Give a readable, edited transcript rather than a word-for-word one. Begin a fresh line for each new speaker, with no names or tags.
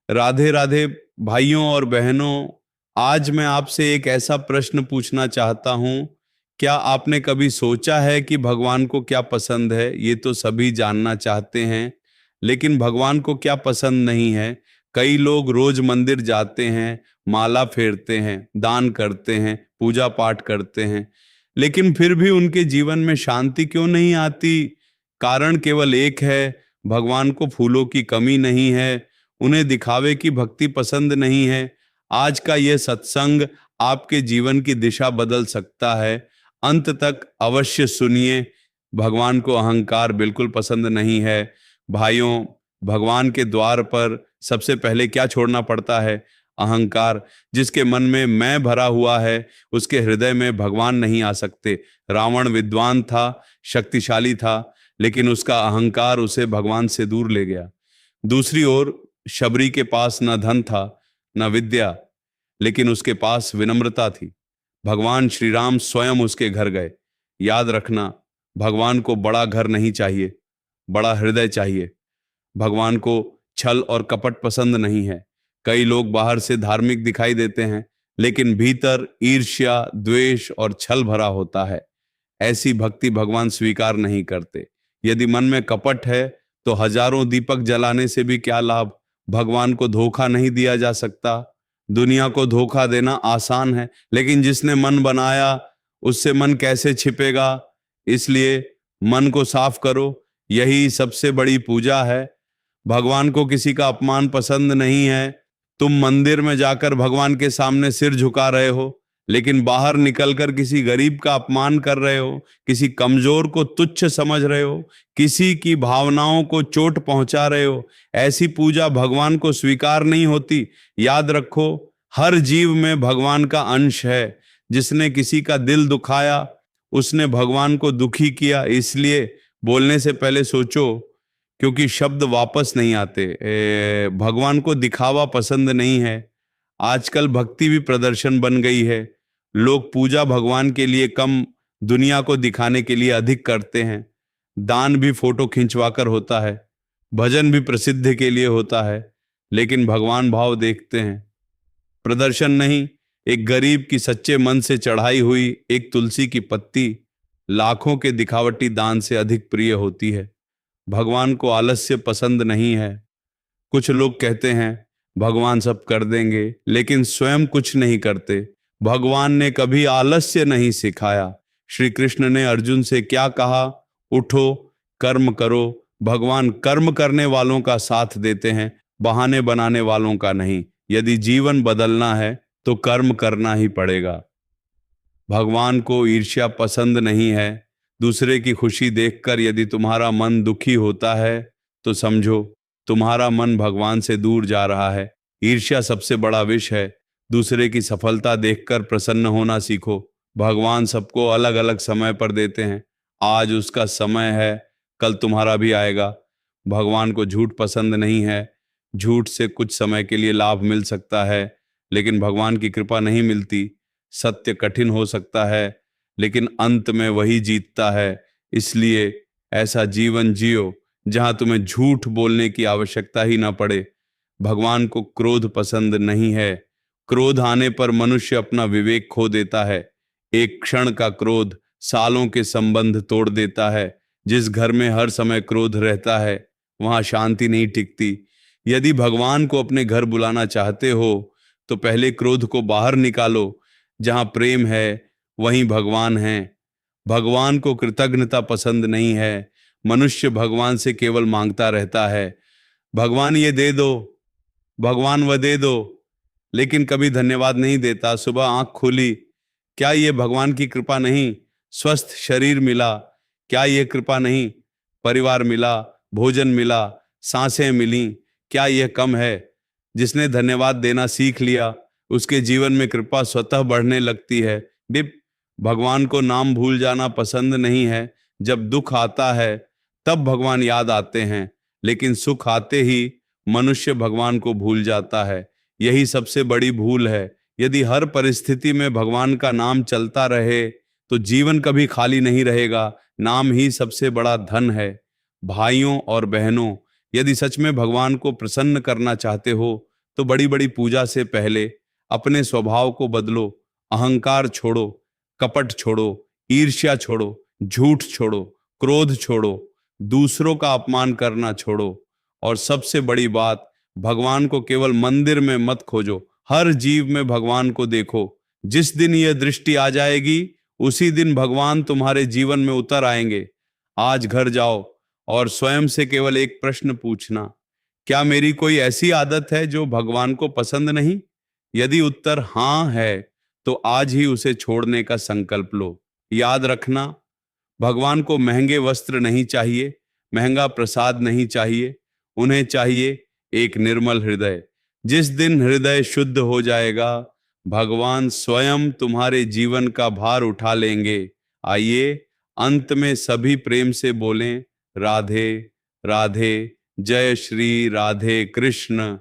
राधे राधे भाइयों और बहनों। आज मैं आपसे एक ऐसा प्रश्न पूछना चाहता हूं। क्या आपने कभी सोचा है कि भगवान को क्या पसंद है? ये तो सभी जानना चाहते हैं, लेकिन भगवान को क्या पसंद नहीं है? कई लोग रोज मंदिर जाते हैं, माला फेरते हैं, दान करते हैं, पूजा पाठ करते हैं, लेकिन फिर भी उनके जीवन में शांति क्यों नहीं आती? कारण केवल एक है, भगवान को फूलों की कमी नहीं है, उन्हें दिखावे की भक्ति पसंद नहीं है। आज का यह सत्संग आपके जीवन की दिशा बदल सकता है। अंत तक अवश्य सुनिए। भगवान को अहंकार बिल्कुल पसंद नहीं है। भाइयों, भगवान के द्वार पर सबसे पहले क्या छोड़ना पड़ता है? अहंकार। जिसके मन में मैं भरा हुआ है, उसके हृदय में भगवान नहीं आ सकते। रावण विद्वान था, शक्तिशाली था, लेकिन उसका अहंकार उसे भगवान से दूर ले गया। दूसरी ओर शबरी के पास न धन था, न विद्या, लेकिन उसके पास विनम्रता थी। भगवान श्री राम स्वयं उसके घर गए। याद रखना, भगवान को बड़ा घर नहीं चाहिए, बड़ा हृदय चाहिए। भगवान को छल और कपट पसंद नहीं है। कई लोग बाहर से धार्मिक दिखाई देते हैं, लेकिन भीतर ईर्ष्या, द्वेष और छल भरा होता है। ऐसी भक्ति भगवान स्वीकार नहीं करते। यदि मन में कपट है, तो हजारों दीपक जलाने से भी क्या लाभ? भगवान को धोखा नहीं दिया जा सकता। दुनिया को धोखा देना आसान है, लेकिन जिसने मन बनाया, उससे मन कैसे छिपेगा? इसलिए मन को साफ करो, यही सबसे बड़ी पूजा है। भगवान को किसी का अपमान पसंद नहीं है। तुम मंदिर में जाकर भगवान के सामने सिर झुका रहे हो, लेकिन बाहर निकलकर किसी गरीब का अपमान कर रहे हो, किसी कमजोर को तुच्छ समझ रहे हो, किसी की भावनाओं को चोट पहुंचा रहे हो। ऐसी पूजा भगवान को स्वीकार नहीं होती। याद रखो, हर जीव में भगवान का अंश है। जिसने किसी का दिल दुखाया, उसने भगवान को दुखी किया। इसलिए बोलने से पहले सोचो, क्योंकि शब्द वापस नहीं आते। भगवान को दिखावा पसंद नहीं है। आजकल भक्ति भी प्रदर्शन बन गई है। लोग पूजा भगवान के लिए कम, दुनिया को दिखाने के लिए अधिक करते हैं। दान भी फोटो खिंचवाकर होता है, भजन भी प्रसिद्ध के लिए होता है, लेकिन भगवान भाव देखते हैं, प्रदर्शन नहीं। एक गरीब की सच्चे मन से चढ़ाई हुई एक तुलसी की पत्ती लाखों के दिखावटी दान से अधिक प्रिय होती है। भगवान को आलस्य पसंद नहीं है। कुछ लोग कहते हैं भगवान सब कर देंगे, लेकिन स्वयं कुछ नहीं करते। भगवान ने कभी आलस्य नहीं सिखाया। श्री कृष्ण ने अर्जुन से क्या कहा? उठो, कर्म करो। भगवान कर्म करने वालों का साथ देते हैं, बहाने बनाने वालों का नहीं। यदि जीवन बदलना है, तो कर्म करना ही पड़ेगा। भगवान को ईर्ष्या पसंद नहीं है। दूसरे की खुशी देखकर यदि तुम्हारा मन दुखी होता है, तो समझो तुम्हारा मन भगवान से दूर जा रहा है। ईर्ष्या सबसे बड़ा विष है। दूसरे की सफलता देखकर प्रसन्न होना सीखो। भगवान सबको अलग अलग समय पर देते हैं। आज उसका समय है, कल तुम्हारा भी आएगा। भगवान को झूठ पसंद नहीं है। झूठ से कुछ समय के लिए लाभ मिल सकता है, लेकिन भगवान की कृपा नहीं मिलती। सत्य कठिन हो सकता है, लेकिन अंत में वही जीतता है। इसलिए ऐसा जीवन जियो जहां तुम्हें झूठ बोलने की आवश्यकता ही ना पड़े। भगवान को क्रोध पसंद नहीं है। क्रोध आने पर मनुष्य अपना विवेक खो देता है। एक क्षण का क्रोध सालों के संबंध तोड़ देता है। जिस घर में हर समय क्रोध रहता है, वहां शांति नहीं टिकती। यदि भगवान को अपने घर बुलाना चाहते हो, तो पहले क्रोध को बाहर निकालो। जहां प्रेम है, वहीं भगवान है। भगवान को कृतज्ञता पसंद नहीं है। मनुष्य भगवान से केवल मांगता रहता है, भगवान ये दे दो, भगवान वह दे दो, लेकिन कभी धन्यवाद नहीं देता। सुबह आंख खोली, क्या ये भगवान की कृपा नहीं? स्वस्थ शरीर मिला, क्या ये कृपा नहीं? परिवार मिला, भोजन मिला, सांसें मिली, क्या यह कम है? जिसने धन्यवाद देना सीख लिया, उसके जीवन में कृपा स्वतः बढ़ने लगती है। डिप भगवान को नाम भूल जाना पसंद नहीं है। जब दुख आता है, तब भगवान याद आते हैं, लेकिन सुख आते ही मनुष्य भगवान को भूल जाता है। यही सबसे बड़ी भूल है। यदि हर परिस्थिति में भगवान का नाम चलता रहे, तो जीवन कभी खाली नहीं रहेगा। नाम ही सबसे बड़ा धन है। भाइयों और बहनों, यदि सच में भगवान को प्रसन्न करना चाहते हो, तो बड़ी बड़ी पूजा से पहले अपने स्वभाव को बदलो, अहंकार छोड़ो, कपट छोड़ो, ईर्ष्या छोड़ो, झूठ छोड़ो, क्रोध छोड़ो, दूसरों का अपमान करना छोड़ो, और सबसे बड़ी बात, भगवान को केवल मंदिर में मत खोजो, हर जीव में भगवान को देखो। जिस दिन यह दृष्टि आ जाएगी, उसी दिन भगवान तुम्हारे जीवन में उतर आएंगे। आज घर जाओ और स्वयं से केवल एक प्रश्न पूछना, क्या मेरी कोई ऐसी आदत है जो भगवान को पसंद नहीं? यदि उत्तर हाँ है, तो आज ही उसे छोड़ने का संकल्प लो। याद रखना, भगवान को महंगे वस्त्र नहीं चाहिए, महंगा प्रसाद नहीं चाहिए, उन्हें चाहिए एक निर्मल हृदय। जिस दिन हृदय शुद्ध हो जाएगा, भगवान स्वयं तुम्हारे जीवन का भार उठा लेंगे। आइए अंत में सभी प्रेम से बोलें, राधे राधे, जय श्री राधे कृष्ण।